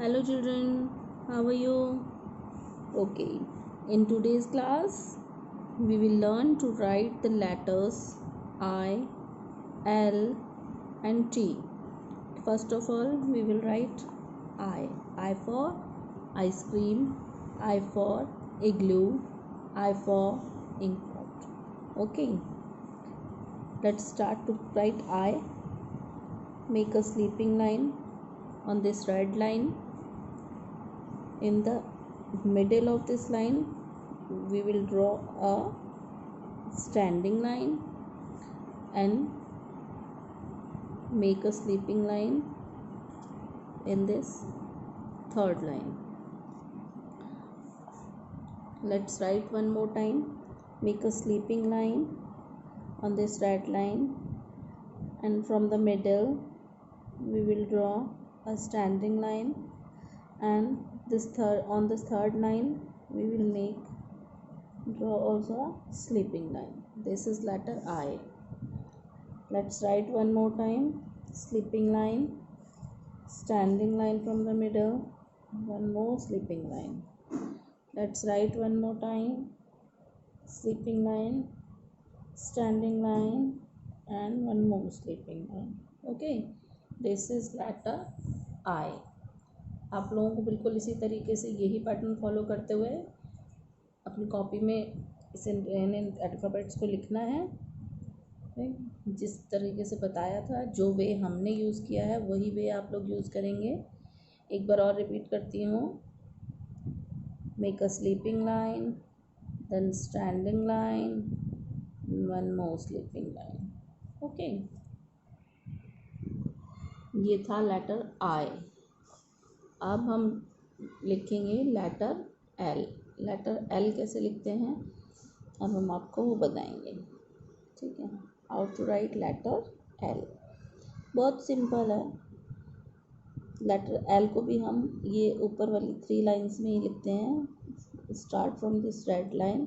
Hello children, how are you? Okay, in today's class, we will learn to write the letters I, L and T. First of all, we will write I. I for ice cream, I for igloo, I for inkpot. Okay, let's start to write I. Make a sleeping line on this red line. In the middle of this line we will draw a standing line and make a sleeping line in this third line. Let's write one more time. Make a sleeping line on this red line, and from the middle we will draw a standing line, and on this third line we will draw also a sleeping line. This is letter I. Let's write one more time. Sleeping line, standing line from the middle, one more sleeping line. Let's write one more time. Sleeping line, standing line and one more sleeping line. Okay, this is letter I. आप लोगों को बिल्कुल इसी तरीके से यही pattern follow करते हुए अपनी कॉपी में इसे अल्फ़ाबेट्स को लिखना है। जिस तरीके से बताया था, जो वे हमने यूज़ किया है वही वे आप लोग यूज़ करेंगे। एक बार और रिपीट करती हूँ। Make a sleeping line, then standing line, one more sleeping line. Okay, ये था लेटर आई। अब हम लिखेंगे लेटर एल। लेटर एल कैसे लिखते हैं अब हम आपको वो बताएंगे। ठीक है, how to write letter L. बहुत सिंपल है। लेटर एल को भी हम ये ऊपर वाली 3 लाइन्स में ही लिखते हैं। Start from this red line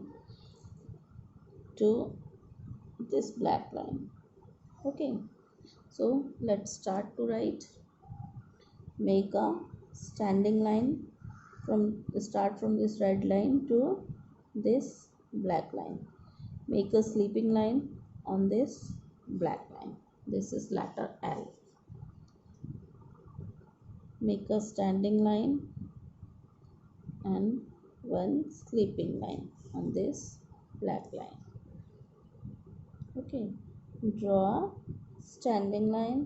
to this black line. Okay, so let's start to write. Make a standing line start from this red line to this black line. Make a sleeping line on this black line. This is letter L. Make a standing line and one sleeping line on this black line. Okay, draw a standing line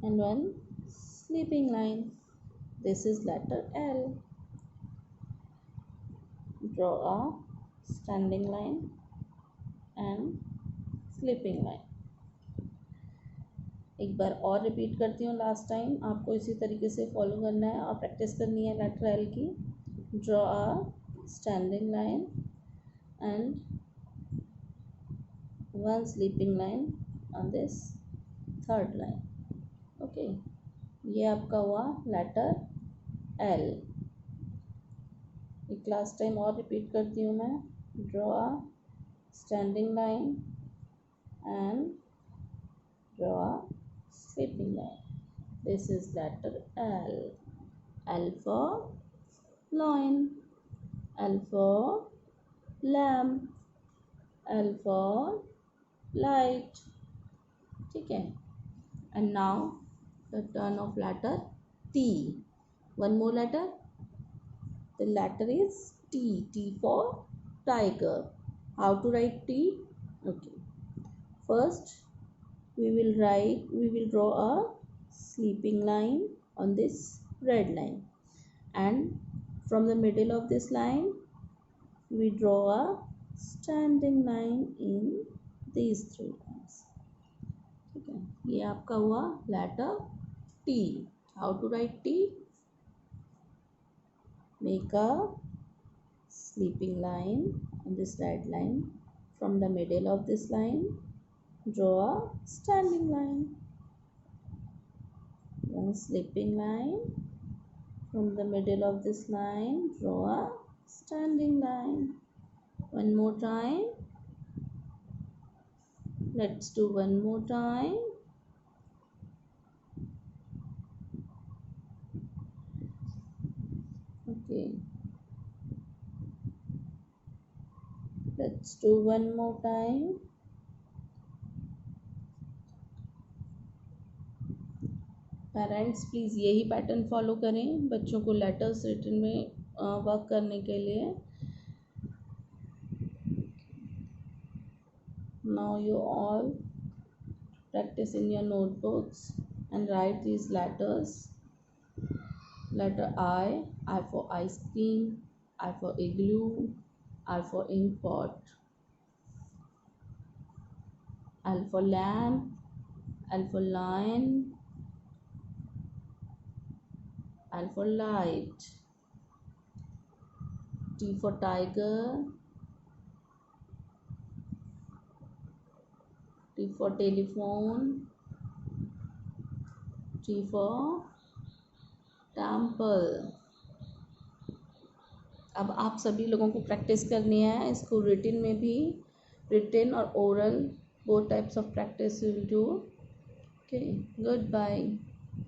and one sleeping line. This is letter L. Draw a standing line and sleeping line. एक बार और repeat करती हूँ। Last time आपको इसी तरीके से follow करना है और प्रैक्टिस करनी है लेटर एल की। Draw a standing line and one sleeping line on this third line. Okay, ये आपका हुआ लेटर एल। एक लास्ट टाइम और रिपीट करती हूँ मैं। Draw a standing line and draw a sleeping line. This is letter L. L for lion, L for lamb, L for light. ठीक है, and now the turn of letter T. One more letter. The letter is T. T for tiger. How to write T? Okay, first we will draw a sleeping line on this red line, and from the middle of this line we draw a standing line in these 3 lines. ठीक है, ये आपका हुआ letter T. How to write T? Make a sleeping line on this red line. From the middle of this line draw a standing line, one sleeping line. From the middle of this line draw a standing line. One more time. Let's do one more time. Okay, let's do one more time. Parents please यही pattern follow करें बच्चों को letters written में work करने के लिए. Now you all practice in your notebooks and write these letters. Letter I for ice cream, I for igloo, I for ink pot, L for lamp, L for lion, L for light, T for tiger, T for telephone, T for temple. अब आप सभी लोगों को practice करनी है इसको written में भी. रिटन और oral both types of practice you will do. Okay, goodbye.